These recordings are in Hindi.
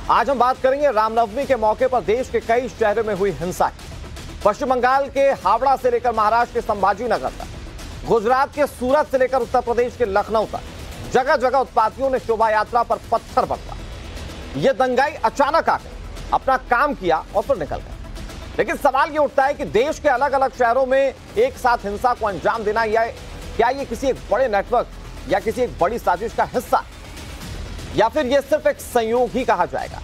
आज हम बात करेंगे रामनवमी के मौके पर देश के कई शहरों में हुई हिंसा की। पश्चिम बंगाल के हावड़ा से लेकर महाराष्ट्र के संभाजी नगर तक, गुजरात के सूरत से लेकर उत्तर प्रदेश के लखनऊ तक जगह जगह उत्पातियों ने शोभा यात्रा पर पत्थर बरसा। यह दंगाई अचानक आकर अपना काम किया और फिर निकल गए। लेकिन सवाल यह उठता है कि देश के अलग अलग शहरों में एक साथ हिंसा को अंजाम देना, या क्या यह किसी एक बड़े नेटवर्क या किसी एक बड़ी साजिश का हिस्सा, या फिर यह सिर्फ एक संयोग ही कहा जाएगा?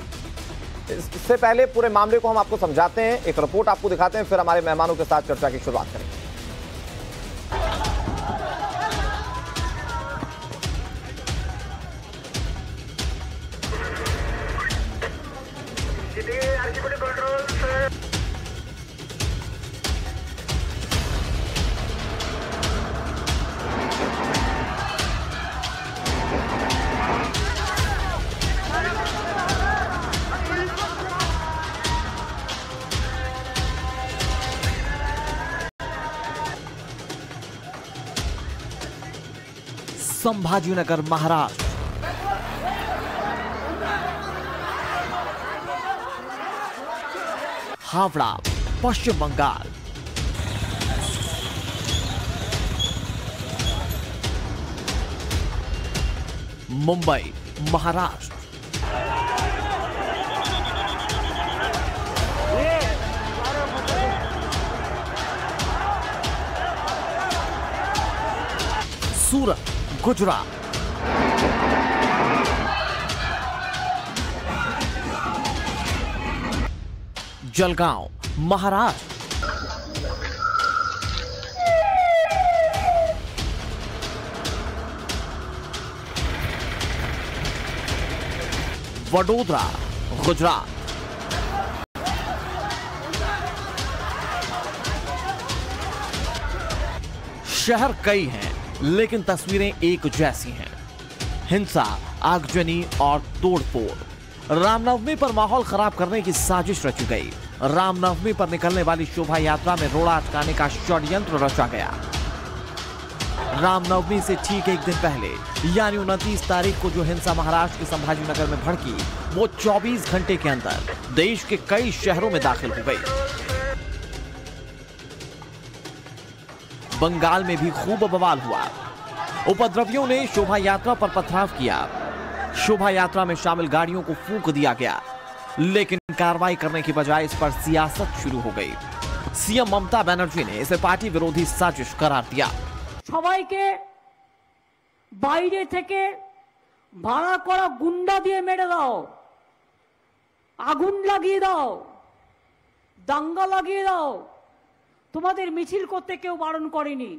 इससे पहले पूरे मामले को हम आपको समझाते हैं, एक रिपोर्ट आपको दिखाते हैं, फिर हमारे मेहमानों के साथ चर्चा की शुरुआत करेंगे। संभाजीनगर महाराष्ट्र, हावड़ा पश्चिम बंगाल, मुंबई महाराष्ट्र, सूरत गुजरात, जलगांव महाराष्ट्र, वडोदरा गुजरात, शहर कई हैं लेकिन तस्वीरें एक जैसी हैं। हिंसा, आगजनी और तोड़फोड़। रामनवमी पर माहौल खराब करने की साजिश रची गई। रामनवमी पर निकलने वाली शोभा यात्रा में रोड़ा अटकाने का षड्यंत्र रचा गया। रामनवमी से ठीक एक दिन पहले यानी 29 तारीख को जो हिंसा महाराष्ट्र के संभाजीनगर में भड़की, वो 24 घंटे के अंदर देश के कई शहरों में दाखिल हो गई। बंगाल में भी खूब बवाल हुआ। उपद्रवियों ने शोभा यात्रा पर पथराव किया। शोभा यात्रा में शामिल गाड़ियों को फूंक दिया गया, लेकिन कार्रवाई करने की बजाय इस पर सियासत शुरू हो गई। सीएम ममता बनर्जी ने इसे पार्टी विरोधी साजिश करार दिया। সবাইকে বাইরে থেকে ভাড়া করা গুন্ডা দিয়ে মেরে দাও, আগুন লাগিয়ে দাও, দাঙ্গা লাগিয়ে দাও। তোমাদের মিছিল করতে কেউ বারণ করেনি।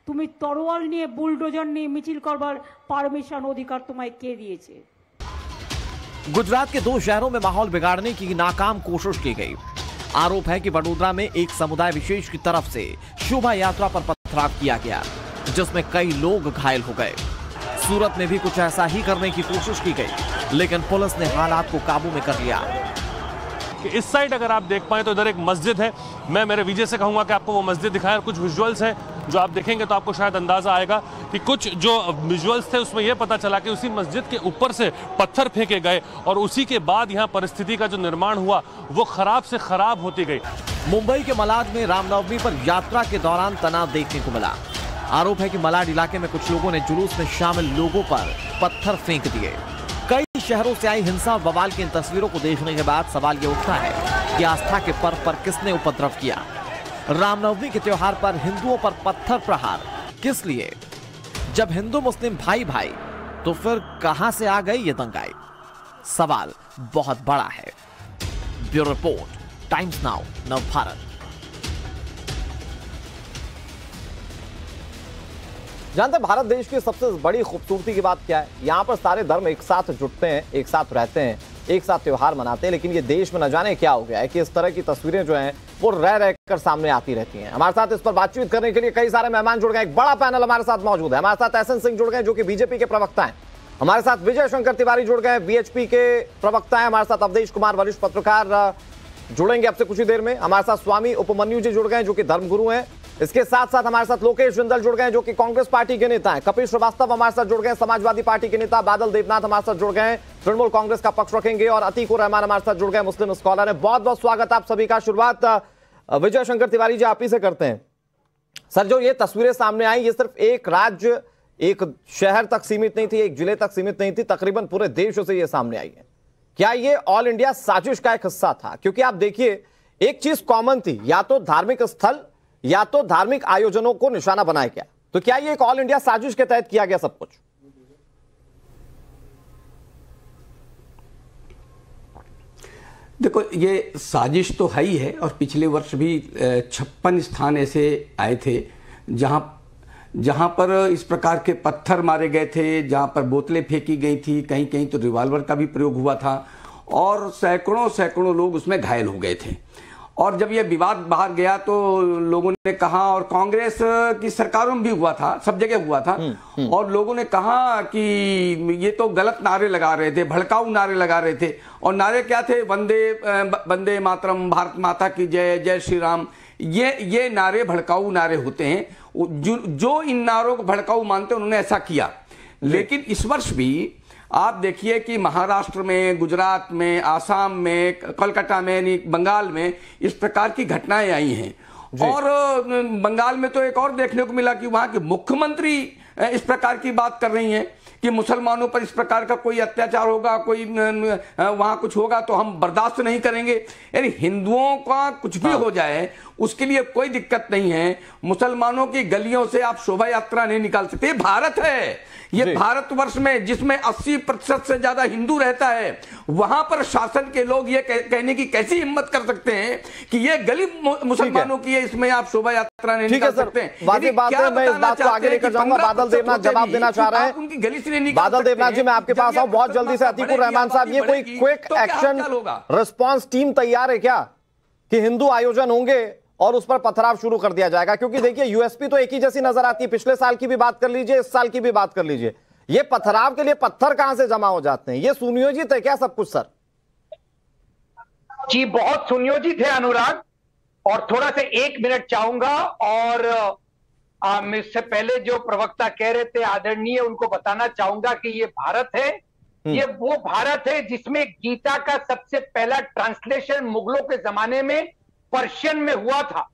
তুমি তরোয়াল নিয়ে বুলডোজার নিয়ে মিছিল করবার পারমিশন অধিকার তোমায় কে দিয়েছে? गुजरात के 2 शहरों में माहौल बिगाड़ने की नाकाम कोशिश की गई। आरोप है कि वडोदरा में एक समुदाय विशेष की तरफ से शोभा यात्रा पर पथराव किया गया, जिसमें कई लोग घायल हो गए। सूरत में भी कुछ ऐसा ही करने की कोशिश की गई, लेकिन पुलिस ने हालात को काबू में कर लिया। इस साइड अगर आप देख पाए तो इधर एक मस्जिद है। मैं मेरे विजय से कहूंगा कि आपको वो मस्जिद दिखाएं। कुछ विजुअल्स हैं जो आप देखेंगे तो आपको शायद अंदाजा आएगा कि कुछ जो विजुअल्स थे उसमें यह पता चला कि उसी मस्जिद के ऊपर से पत्थर फेंके गए और उसी के बाद यहाँ परिस्थिति का जो निर्माण हुआ वो खराब से खराब होती गई। मुंबई के मलाड में रामनवमी पर यात्रा के दौरान तनाव देखने को मिला। आरोप है कि मलाड इलाके में कुछ लोगों ने जुलूस में शामिल लोगों पर पत्थर फेंक दिए। कई शहरों से आई हिंसा और बवाल की इन तस्वीरों को देखने के बाद सवाल ये उठता है कि आस्था के पर्व पर किसने उपद्रव किया? रामनवमी के त्योहार पर हिंदुओं पर पत्थर प्रहार किस लिए? जब हिंदू मुस्लिम भाई भाई, तो फिर कहां से आ गई ये दंगाई? सवाल बहुत बड़ा है। Bureau report, times now, Navbharat. जानते हैं भारत देश की सबसे बड़ी खूबसूरती की बात क्या है? यहाँ पर सारे धर्म एक साथ जुटते हैं, एक साथ रहते हैं, एक साथ त्योहार मनाते हैं। लेकिन ये देश में न जाने क्या हो गया है कि इस तरह की तस्वीरें जो हैं वो रह रहकर सामने आती रहती हैं। हमारे साथ इस पर बातचीत करने के लिए कई सारे मेहमान जुड़ गए। एक बड़ा पैनल हमारे साथ मौजूद है। हमारे साथ एहसन सिंह जुड़ गए जो कि बीजेपी के प्रवक्ता हैं। हमारे साथ विजय शंकर तिवारी जुड़ गए, बीएचपी के प्रवक्ता हैं। हमारे साथ अवधेश कुमार वरिष्ठ पत्रकार जुड़ेंगे अब से कुछ ही देर में। हमारे साथ स्वामी उपमन्यु जी जुड़ गए जो कि धर्मगुरु हैं इसके साथ साथ हमारे साथ लोकेश जिंदल जुड़ गए जो कि कांग्रेस पार्टी के नेता हैं, कपिल श्रीवास्तव हमारे साथ जुड़ गए समाजवादी पार्टी के नेता, बादल देवनाथ हमारे साथ जुड़ गए तृणमूल कांग्रेस का पक्ष रखेंगे, और अतीकुर रहमान हमारे साथ जुड़ गए मुस्लिम स्कॉलर है। बहुत बहुत स्वागत आप सभी का। शुरुआत विजय शंकर तिवारी जी आप ही से करते हैं। सर, जो ये तस्वीरें सामने आई, ये सिर्फ एक राज्य एक शहर तक सीमित नहीं थी, एक जिले तक सीमित नहीं थी, तकरीबन पूरे देश से ये सामने आई है। क्या ये ऑल इंडिया साजिश का एक हिस्सा था? क्योंकि आप देखिए एक चीज कॉमन थी, या तो धार्मिक स्थल या तो धार्मिक आयोजनों को निशाना बनाया गया। तो क्या ये एक ऑल इंडिया साजिश के तहत किया गया सब कुछ? देखो, ये साजिश तो है ही है, और पिछले वर्ष भी 56 स्थान ऐसे आए थे जहां पर इस प्रकार के पत्थर मारे गए थे, जहां पर बोतलें फेंकी गई थी, कहीं कहीं तो रिवॉल्वर का भी प्रयोग हुआ था, और सैकड़ों लोग उसमें घायल हो गए थे। और जब यह विवाद बाहर गया तो लोगों ने कहा, और कांग्रेस की सरकारों में भी हुआ था, सब जगह हुआ था, और लोगों ने कहा कि ये तो गलत नारे लगा रहे थे, भड़काऊ नारे लगा रहे थे। और नारे क्या थे? वंदे मातरम, भारत माता की जय, जय श्री राम। ये नारे भड़काऊ नारे होते हैं। जो इन नारों को भड़काऊ मानते हैं उन्होंने ऐसा किया। लेकिन इस वर्ष भी आप देखिए कि महाराष्ट्र में, गुजरात में, आसाम में, कोलकाता में, बंगाल में इस प्रकार की घटनाएं आई हैं। और बंगाल में तो एक और देखने को मिला कि वहां के मुख्यमंत्री इस प्रकार की बात कर रही हैं कि मुसलमानों पर इस प्रकार का कोई अत्याचार होगा, कोई वहां कुछ होगा तो हम बर्दाश्त नहीं करेंगे। यानी हिंदुओं का कुछ भी हो जाए उसके लिए कोई दिक्कत नहीं है। मुसलमानों की गलियों से आप शोभा यात्रा नहीं निकाल सकते। भारत है, ये भारतवर्ष में जिसमें 80% से ज्यादा हिंदू रहता है, वहां पर शासन के लोग ये कहने की कैसी हिम्मत कर सकते हैं कि ये गली मुसलमानों की है, इसमें आप शोभा यात्रा नहीं निकाल सकते। मैं इस बात को आगे लेकर जाऊंगा। बादल देवनाथ जवाब देना चाह रहे हैं। उनकी गली से नहीं। बादल देवनाथ जी, मैं आपके पास आऊं बहुत जल्दी से। अतीकुर रहमान साहब, ये कोई क्विक एक्शन रिस्पांस टीम तैयार है क्या कि हिंदू आयोजन होंगे और उस पर पथराव शुरू कर दिया जाएगा? क्योंकि देखिए यूएसपी तो एक ही जैसी नजर आती है, पिछले साल की भी बात कर लीजिए, इस साल की भी बात कर लीजिए। ये पथराव के लिए पत्थर कहां से जमा हो जाते हैं? ये सुनियोजित है क्या सब कुछ? सर जी, बहुत सुनियोजित है अनुराग। और थोड़ा सा 1 मिनट चाहूंगा, और इससे पहले जो प्रवक्ता कह रहे थे आदरणीय, उनको बताना चाहूंगा कि ये भारत है, ये वो भारत है जिसमें गीता का सबसे पहला ट्रांसलेशन मुगलों के जमाने में पर्शियन में हुआ था।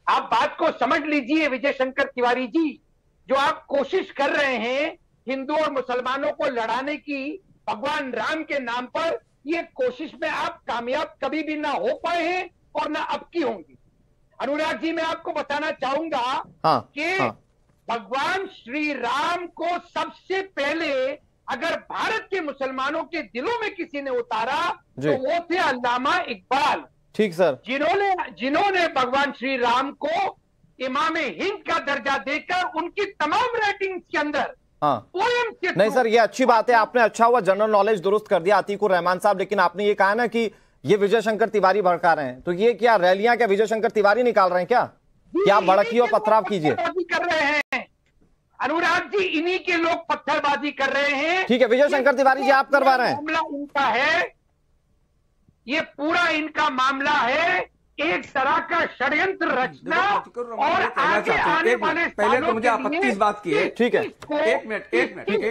आप बात को समझ लीजिए विजय शंकर तिवारी जी, जो आप कोशिश कर रहे हैं हिंदू और मुसलमानों को लड़ाने की भगवान राम के नाम पर, ये कोशिश में आप कामयाब कभी भी ना हो पाए हैं और ना अब की होंगी। अनुराग जी, मैं आपको बताना चाहूंगा कि भगवान श्री राम को सबसे पहले अगर भारत के मुसलमानों के दिलों में किसी ने उतारा तो वो थे अल्लामा इकबाल। ठीक सर, जिन्होंने भगवान श्री राम को इमाम हिंद का दर्जा देकर उनकी तमाम राइटिंग्स के अंदर नहीं सर, ये अच्छी बात है, आपने अच्छा हुआ जनरल नॉलेज दुरुस्त कर दिया अतीकुर रहमान साहब। लेकिन आपने ये कहा ना कि ये विजय शंकर तिवारी भड़का रहे हैं, तो ये क्या रैलियां क्या विजय शंकर तिवारी निकाल रहे हैं क्या? क्या भड़की और पथराव कीजिए कर रहे हैं अनुराग जी, इन्हीं के लोग पत्थरबाजी कर रहे हैं। ठीक है, विजय शंकर तिवारी जी आप करवा रहे हैं। मामला उनका है, ये पूरा इनका मामला है, एक तरह का षड्यंत्र रचना और आगे आने वाले पहले तो मुझे आपत्ति इस बात की है। ठीक है, एक मिनट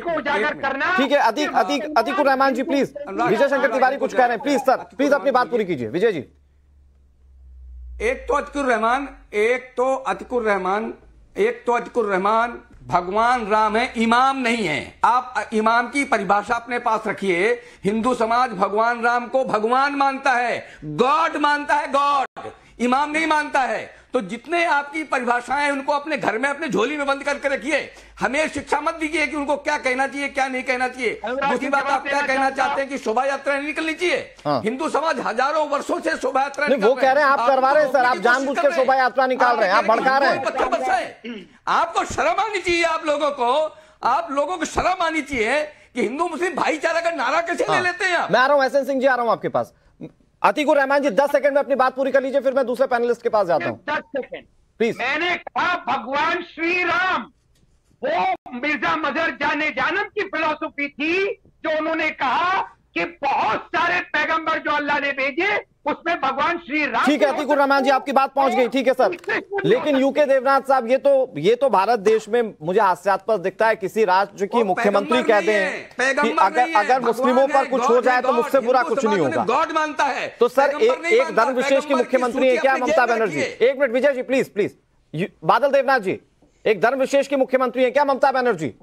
उजागर करना। ठीक है, अतीकुर रहमान जी प्लीज, विजय शंकर तिवारी कुछ कह रहे हैं, प्लीज सर, प्लीज अपनी बात पूरी कीजिए विजय जी। एक तो अतीकुर रहमान भगवान राम है, इमाम नहीं है। आप इमाम की परिभाषा अपने पास रखिए। हिंदू समाज भगवान राम को भगवान मानता है, गॉड मानता है, गॉड, इमाम नहीं मानता है। तो जितने आपकी परिभाषाएं उनको अपने घर में अपने झोली में बंद करके रखिए। हमें शिक्षा मत दीजिए कि उनको क्या कहना चाहिए क्या नहीं कहना चाहिए। दूसरी बात, आप क्या कहना चाहते हैं कि शोभा यात्रा नहीं निकलनी चाहिए? हिंदू समाज हजारों वर्षों से शोभा यात्रा वो कह रहे हैं, आप करवा रहे हैं सर, आप जानबूझ के शोभा यात्रा निकाल रहे हैं, आप भड़का रहे हैं। आपको शर्म आनी चाहिए, आप लोगों को शर्म आनी चाहिए कि हिंदू मुस्लिम भाईचारा का नारा कैसे ले लेते हैं। मैं आ रहा हूं, एसएन सिंह जी आ रहा हूं आपके पास। अतीकुर रहमान जी 10 सेकंड में अपनी बात पूरी कर लीजिए, फिर मैं दूसरे पैनलिस्ट के पास जाता हूं। 10 सेकंड प्लीज। मैंने कहा भगवान श्री राम वो मिर्जा मजहर जाने जानम की फिलॉसफी थी, जो उन्होंने कहा कि बहुत सारे पैगंबर जो अल्लाह ने भेजे उसमें भगवान श्री राम। ठीक है अतिकुर रहमान जी, आपकी बात पहुंच गई, ठीक है सर। लेकिन यूके देवनाथ साहब, ये तो भारत देश में मुझे हास्यास्पद दिखता है, किसी राज्य की मुख्यमंत्री कह दें कि अगर मुस्लिमों पर कुछ हो जाए तो मुझसे बुरा कुछ नहीं होगा। गॉड मानता है तो सर एक धर्म विशेष की मुख्यमंत्री है क्या ममता बनर्जी? एक मिनट विजय जी, प्लीज बादल देवनाथ जी, एक धर्म विशेष की मुख्यमंत्री है क्या ममता बनर्जी?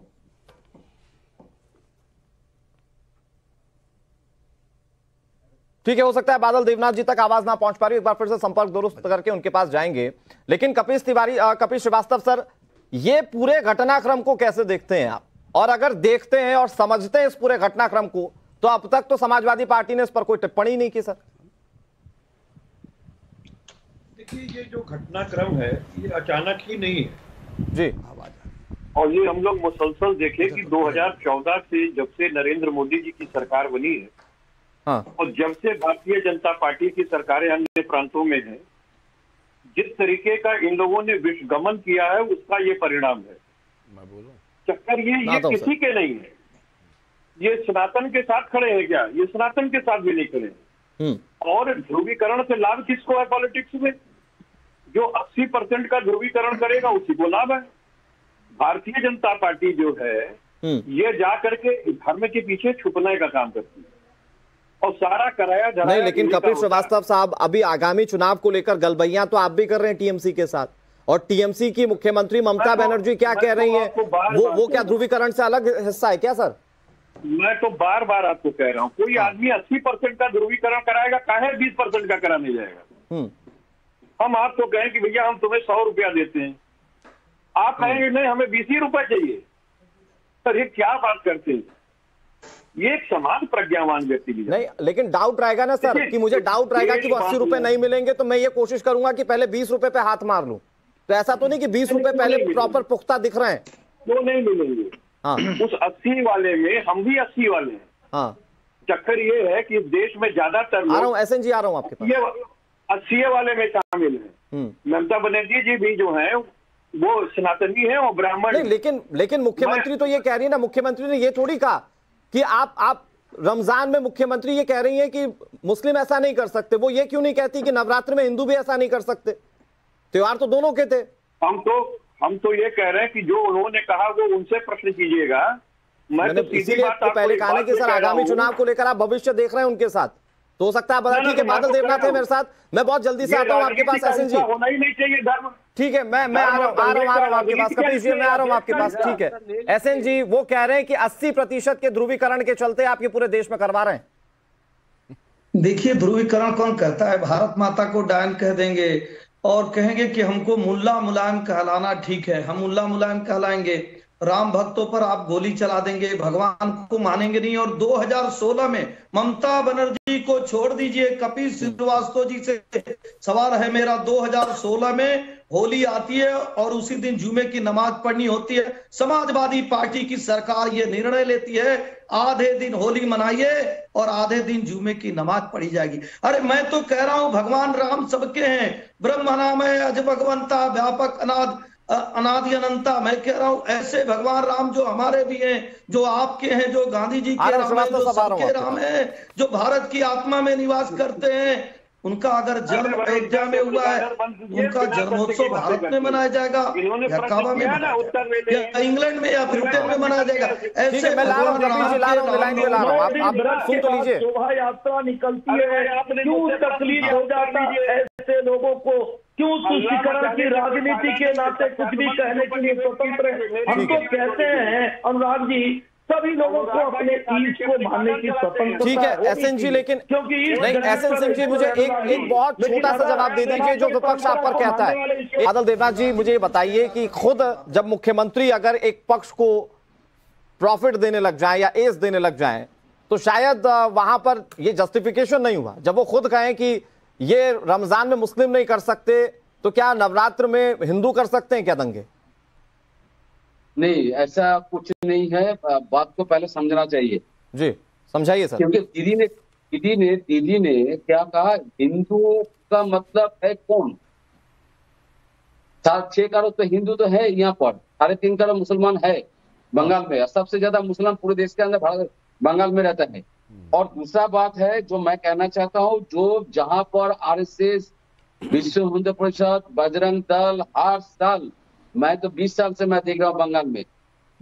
ठीक है, हो सकता है बादल देवनाथ जी तक आवाज ना पहुंच पा रही, एक बार फिर से संपर्क दुरुस्त करके उनके पास जाएंगे। लेकिन कपिल श्रीवास्तव सर, ये पूरे घटनाक्रम को कैसे देखते हैं आप? और अगर देखते हैं और समझते हैं इस पूरे घटनाक्रम को, तो अब तक तो समाजवादी पार्टी ने इस पर कोई टिप्पणी नहीं की सर। देखिए, ये जो घटनाक्रम है ये अचानक ही नहीं है जी, और ये हम लोग मुसलसल देखें कि 2014 से जब से नरेंद्र मोदी जी की सरकार बनी है, हाँ, और जब से भारतीय जनता पार्टी की सरकारें अन्य प्रांतों में हैं, जिस तरीके का इन लोगों ने विश्वगमन किया है उसका ये परिणाम है। चक्कर ये किसी के नहीं है, ये सनातन के साथ खड़े हैं क्या? ये सनातन के साथ भी नहीं खड़े हैं। और ध्रुवीकरण से लाभ किसको है पॉलिटिक्स में? जो 80% का ध्रुवीकरण करेगा उसी को लाभ है। भारतीय जनता पार्टी जो है ये जा करके धर्म के पीछे छुपने का काम करती है और सारा कराया नहीं। लेकिन कपिल श्रीवास्तव साहब, अभी आगामी चुनाव को लेकर गलबैयां तो आप भी कर रहे हैं टीएमसी के साथ, और टीएमसी की मुख्यमंत्री ममता बनर्जी क्या कह रही हैं? वो क्या ध्रुवीकरण से अलग हिस्सा है क्या सर? मैं तो बार बार आपको कह रहा हूँ, कोई आदमी 80% का ध्रुवीकरण कराएगा, काहे 20% का कराने जाएगा? हम आपको कहें कि भैया हम तुम्हें 100 रुपया देते हैं, आप कहेंगे नहीं हमें 20 ही रुपए चाहिए। सर ये क्या बात करते हैं? ये एक समान प्रज्ञावान व्यक्ति भी नहीं, लेकिन डाउट रहेगा ना सर, कि मुझे डाउट रहेगा कि वो 80 रुपए नहीं मिलेंगे तो मैं ये कोशिश करूंगा कि पहले 20 रुपए पे हाथ मार लूं। तो ऐसा तो नहीं कि 20 रुपए पहले प्रॉपर पुख्ता दिख रहे हैं? वो नहीं मिलेंगे। हाँ, उस 80 वाले में हम भी 80 वाले हैं। हाँ, चक्कर ये है कि देश में ज्यादातर आ रहा हूँ एसएन जी, आ रहा हूँ आपके पास। 80 वाले में शामिल है। ममता बनर्जी जी भी जो है वो सनातनी है और ब्राह्मण। नहीं, लेकिन मुख्यमंत्री तो ये कह रही है ना, मुख्यमंत्री ने ये थोड़ी कहा कि आप रमजान में, मुख्यमंत्री ये कह रही है कि मुस्लिम ऐसा नहीं कर सकते। वो ये क्यों नहीं कहती कि नवरात्र में हिंदू भी ऐसा नहीं कर सकते? त्योहार तो दोनों के थे। हम तो ये कह रहे हैं कि जो उन्होंने कहा वो उनसे प्रश्न कीजिएगा। मैंने इसीलिए आपको पहले कहा ना कि सर आगामी चुनाव को लेकर आप भविष्य देख रहे हैं उनके साथ, तो हो सकता है बता। ठीक है, बादल देवनाथ है मेरे साथ, मैं बहुत जल्दी से आता हूँ आपके पास एसएन जी। होना ही नहीं चाहिए धर्म। ठीक है, मैं आ रहा हूँ आपके पास, कपिल जी मैं आ रहा हूँ आपके पास। ठीक है एसएन जी, वो कह रहे हैं कि 80% के ध्रुवीकरण के चलते आप ये पूरे देश में करवा रहे हैं। देखिए, ध्रुवीकरण कौन कहता है? भारत माता को डायन कह देंगे और कहेंगे कि हमको मुल्ला मुलायम कहलाना ठीक है, हम मुल्ला मुलायम कहलाएंगे। राम भक्तों पर आप गोली चला देंगे, भगवान को मानेंगे नहीं। और 2016 में ममता बनर्जी को छोड़ दीजिए, कपिल श्रीवास्तव जी से सवाल है मेरा। 2016 में होली आती है और उसी दिन जुमे की नमाज पढ़नी होती है। समाजवादी पार्टी की सरकार ये निर्णय लेती है आधे दिन होली मनाइए और आधे दिन जुमे की नमाज पढ़ी जाएगी। अरे मैं तो कह रहा हूं भगवान राम सबके हैं, ब्रह्म नाम है अज भगवंता व्यापक अनादि अनंता। मैं कह रहा हूं ऐसे भगवान राम जो हमारे भी हैं, जो आपके हैं, जो गांधी जी के राम है, जो सबके राम है, जो भारत की आत्मा में निवास करते हैं, उनका अगर जन्म अयोध्या में हुआ है, उनका जन्मोत्सव भारत में मनाया जाएगा या काबा में या इंग्लैंड में या ब्रिटेन में मनाया जाएगा। ऐसे भगवान सुन तो लीजिए, शोभा यात्रा निकलती है, क्यों तकलीफ हो जाता है ऐसे लोगों को? क्यों तुष्टीकरण की राजनीति के नाते कुछ भी कहने के लिए स्वतंत्र है? हम तो कहते हैं अनुराग जी, सभी लोगों को अपने ईश को मानने की स्वतंत्रता। ठीक है एसएन जी, लेकिन क्योंकि नहीं एसएन सिंह जी, मुझे एक बहुत छोटा सा जवाब दे दीजिए जो विपक्ष आप पर कहता है। बादल देवनाथ जी, मुझे ये बताइए कि खुद जब मुख्यमंत्री अगर एक पक्ष को प्रॉफिट देने लग जाए या एस देने लग जाए, तो शायद वहां पर ये जस्टिफिकेशन नहीं हुआ। जब वो खुद कहें कि ये रमजान में मुस्लिम नहीं कर सकते, तो क्या नवरात्र में हिंदू कर सकते हैं क्या दंगे? नहीं, ऐसा कुछ नहीं है। बात को पहले समझना चाहिए। जी समझाइए सर। क्योंकि दीदी ने क्या कहा, हिंदू का मतलब है कौन? 6 करोड़ तो हिंदू तो है यहाँ पर, 3.5 करोड़ मुसलमान है बंगाल में। सबसे ज्यादा मुसलमान पूरे देश के अंदर बंगाल में रहता है। और दूसरा बात है जो मैं कहना चाहता हूँ, जो जहां पर आरएसएस, विश्व हिंदू परिषद, बजरंग दल हर साल, मैं तो 20 साल से मैं देख रहा हूँ बंगाल में,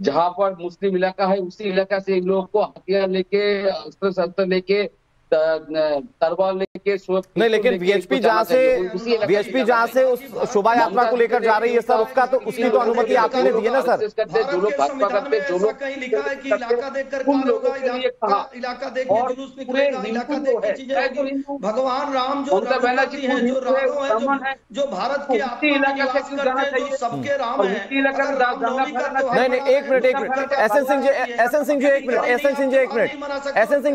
जहां पर मुस्लिम इलाका है उसी इलाका से इन लोगों को हथियार लेके, अस्त्र शस्त्र लेके, तलवार लेके, नहीं, लेकिन बीएचपी जहाँ से उस शोभा यात्रा को लेकर जा रही है सर, उसका तो उसकी तो अनुमति आपने दी है ना सर। जो लोग भाजपा करते, जो लोग कहीं लिखा है कि इलाका देखकर इलाका देखकर जुलूस निकलेगा, इलाका देखकर चीजें होगी। भगवान राम जो रघुपति हैं, जो राघव हैं, जो भारत के आत्मा में निवास करते हैं, जो सबके राम हैं। नहीं, एक मिनट, एसएन सिंह जी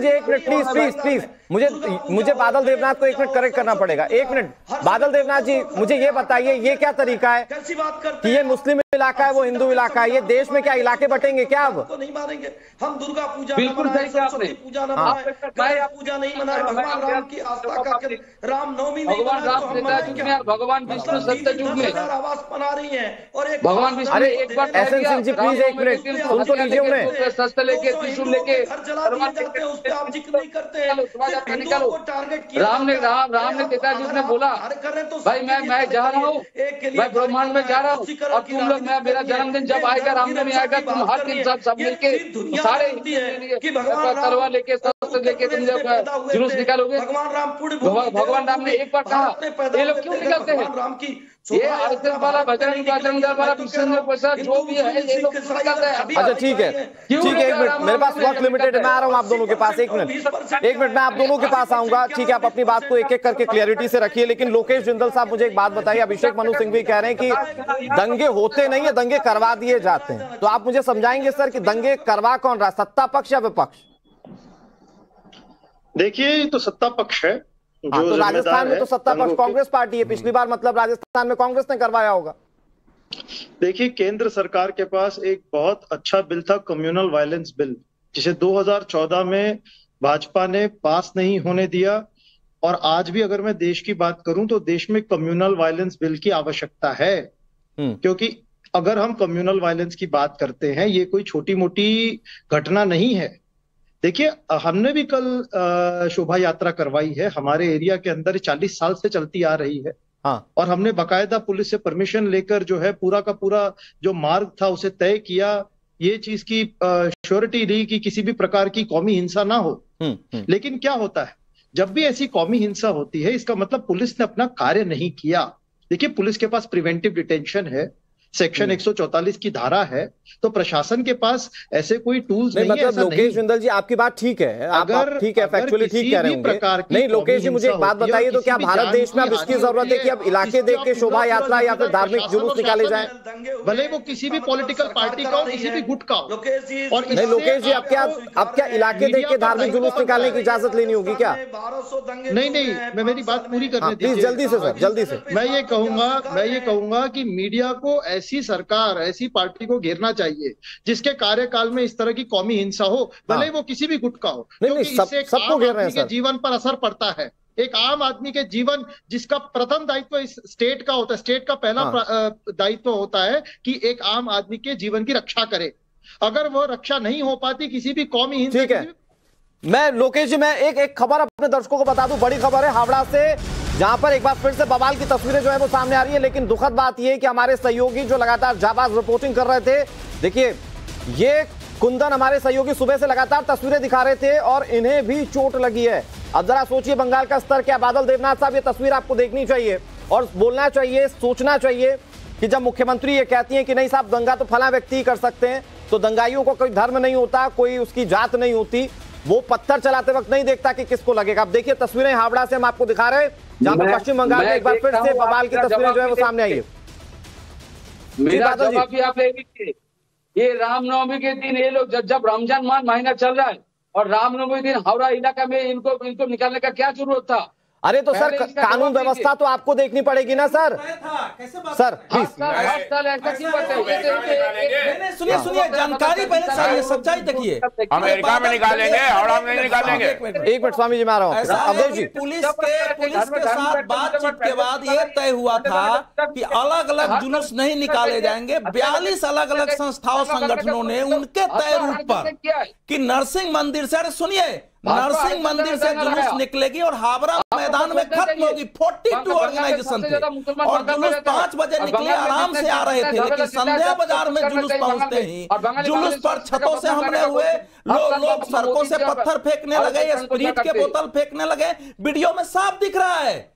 एक मिनट, प्लीज मुझे बादल देवनाथ को एक मिनट करेक्ट करना पड़ेगा। एक मिनट, बादल देवनाथ जी मुझे ये बताइए, ये क्या तरीका है कि ये मुस्लिम इलाका है, वो हिंदू इलाका है, ये देश में क्या इलाके बटेंगे क्या? अब तो नहीं मानेंगे हम। दुर्गा पूजा बिल्कुल सही कहा आपने, पूजा न मनाए, पूजा नहीं मनाए, भगवान राम की आस्था का रामनवमी नहीं मनाए, भगवान विष्णु सत्ययुग में आवास बना रही है। और एक भगवान विष्णु, अरे एसएन सिंह जी प्लीज एक मिनट सुन तो लीजिए, उन्हें शस्त्र लेके, त्रिशूल लेके घर जला दिए जाते हैं, उस पे आप जिक्र नहीं करते हैं। राम ने पिताजी ने बोला, भाई मैं जा रहा हूँ, मैं ब्रह्मांड में जा रहा हूँ, और तुम लोग, मैं मेरा जन्मदिन जब आएगा, रामनवमी आएगा, तुम हर दिन सब मिलके सारे तलवार लेके, शस्त्र लेके तुम जब जुलूस निकालोगे। भगवान राम ने एक बार कहा, ये लोग क्यों निकलते हैं? ये आरएसएस वाला, बजरंग दल वाला, विश्व हिंदू परिषद जो भी है, ये लोग निकलते हैं। अच्छा ठीक है, एक मिनट, मेरे पास वक्त लिमिटेड है, मैं आ रहा हूँ आप दोनों के पास। एक मिनट मैं आप दोनों के पास आऊंगा, ठीक है? आप अपनी बात को एक एक करके क्लियरिटी से रखिए, लेकिन लोकेश जिंदल साहब मुझे एक बात बताइए, अभिषेक मनु सिंह भी कह रहे हैं कि दंगे होते नहीं है, दंगे करवा दिए जाते हैं, तो आप मुझे समझाएंगे सर कि दंगे करवा कौन रहा, सत्ता पक्ष या विपक्ष? देखिए, तो सत्ता पक्ष है। तो राजस्थान में तो सत्ता पक्ष कांग्रेस पार्टी है, पिछली बार मतलब राजस्थान में कांग्रेस ने करवाया होगा। देखिए, केंद्र सरकार के पास एक बहुत अच्छा बिल था, कम्युनल वायलेंस बिल, जिसे 2014 में भाजपा ने पास नहीं होने दिया। और आज भी अगर मैं देश की बात करूं तो देश में कम्युनल वायलेंस बिल की आवश्यकता है, क्योंकि अगर हम कम्युनल वायलेंस की बात करते हैं, ये कोई छोटी मोटी घटना नहीं है। देखिए, हमने भी कल शोभा यात्रा करवाई है, हमारे एरिया के अंदर 40 साल से चलती आ रही है। हाँ। और हमने बाकायदा पुलिस से परमिशन लेकर जो है पूरा का पूरा जो मार्ग था उसे तय किया, ये चीज की श्योरिटी ली कि किसी भी प्रकार की कौमी हिंसा ना हो। लेकिन क्या होता है, जब भी ऐसी कौमी हिंसा होती है, इसका मतलब पुलिस ने अपना कार्य नहीं किया। देखिए, पुलिस के पास प्रिवेंटिव डिटेंशन है, सेक्शन 144 की धारा है, तो प्रशासन के पास ऐसे कोई टूल्स नहीं है। मतलब लोकेश जिंदल जी आपकी बात ठीक है, आप ठीक है, फैक्चुअली ठीक कह रहे हैं। नहीं लोकेश जी, मुझे एक बात बताइए, तो क्या भारत देश में अब इसकी जरूरत है कि अब इलाके देख के शोभा यात्रा या फिर धार्मिक जुलूस निकाले जाए, भले वो किसी भी पॉलिटिकल पार्टी का हो, किसी भी गुट का हो? और नहीं लोकेश जी, अब क्या इलाके देख के धार्मिक जुलूस निकालने की इजाजत लेनी होगी क्या? नहीं, मैं मेरी बात पूरी करने दीजिए। जल्दी से सर, जल्दी से। मैं ये कहूंगा कि मीडिया को ऐसी सरकार, ऐसी पार्टी को घेरना चाहिए जिसके कार्यकाल में इस तरह की कौमी हिंसा हो, भले वो किसी भी गुट का हो, क्योंकि इससे सबको घेर रहे हैं, के जीवन पर असर पड़ता है। एक आम आदमी के जीवन, जिसका प्रथम दायित्व इस स्टेट का होता है, स्टेट का पहला दायित्व होता है कि एक आम आदमी के जीवन की रक्षा करे। अगर वो रक्षा नहीं हो पाती किसी भी कौमी हिंसा, ठीक है। मैं लोकेश जी, मैं एक खबर अपने दर्शकों को बता दूं, बड़ी खबर है हावड़ा से, जहां पर एक बार फिर से बवाल की तस्वीरें जो है वो सामने आ रही है। लेकिन दुखद बात यह है कि हमारे सहयोगी जो लगातार जाबाज रिपोर्टिंग कर रहे थे, देखिए ये कुंदन हमारे सहयोगी सुबह से लगातार तस्वीरें दिखा रहे थे और इन्हें भी चोट लगी है। अब जरा सोचिए बंगाल का स्तर क्या। बादल देवनाथ साहब, ये तस्वीर आपको देखनी चाहिए और बोलना चाहिए, सोचना चाहिए कि जब मुख्यमंत्री ये कहती है कि नहीं साहब दंगा तो फला व्यक्ति ही कर सकते हैं, तो दंगाइयों को कोई धर्म नहीं होता, कोई उसकी जात नहीं होती, वो पत्थर चलाते वक्त नहीं देखता कि किसको लगेगा। अब देखिए तस्वीरें हावड़ा से हम आपको दिखा रहे हैं, जहां पर पश्चिम बंगाल में एक बार फिर से बवाल की तस्वीरें जो है वो सामने आई है। मेरा जवाब भी आप ले लीजिए। ये रामनवमी के दिन ये लोग जब रमजान महीना चल रहा है और रामनवमी दिन हावड़ा इलाका में इनको निकालने का क्या जरूरत था? अरे तो सर कानून व्यवस्था तो आपको देखनी पड़ेगी ना सर। सर सुनिए जानकारी पहले सर, ये सच्चाई देखिए। अमेरिका में निकालेंगे, हावड़ा में निकालेंगे। एक मिनट स्वामी जी, मैं आ रहा हूँ। अवधेश जी, पुलिस के साथ बातचीत के बाद ये तय हुआ था कि अलग अलग जुलूस नहीं निकाले जाएंगे। 42 अलग अलग संस्थाओं संगठनों ने उनके तय रूप पर कि नरसिंह मंदिर से, अरे सुनिए, नरसिंह मंदिर से जुलूस निकलेगी और हावड़ा मैदान में खत्म होगी। 42 ऑर्गेनाइजेशन थे और जुलूस 5 बजे निकले, आराम से आ रहे थे, लेकिन संध्या बाजार में जुलूस पहुंचते ही जुलूस पर छतों से हमले हुए, लोग सड़कों से पत्थर फेंकने लगे, स्प्रिट के बोतल फेंकने लगे। वीडियो में साफ दिख रहा है।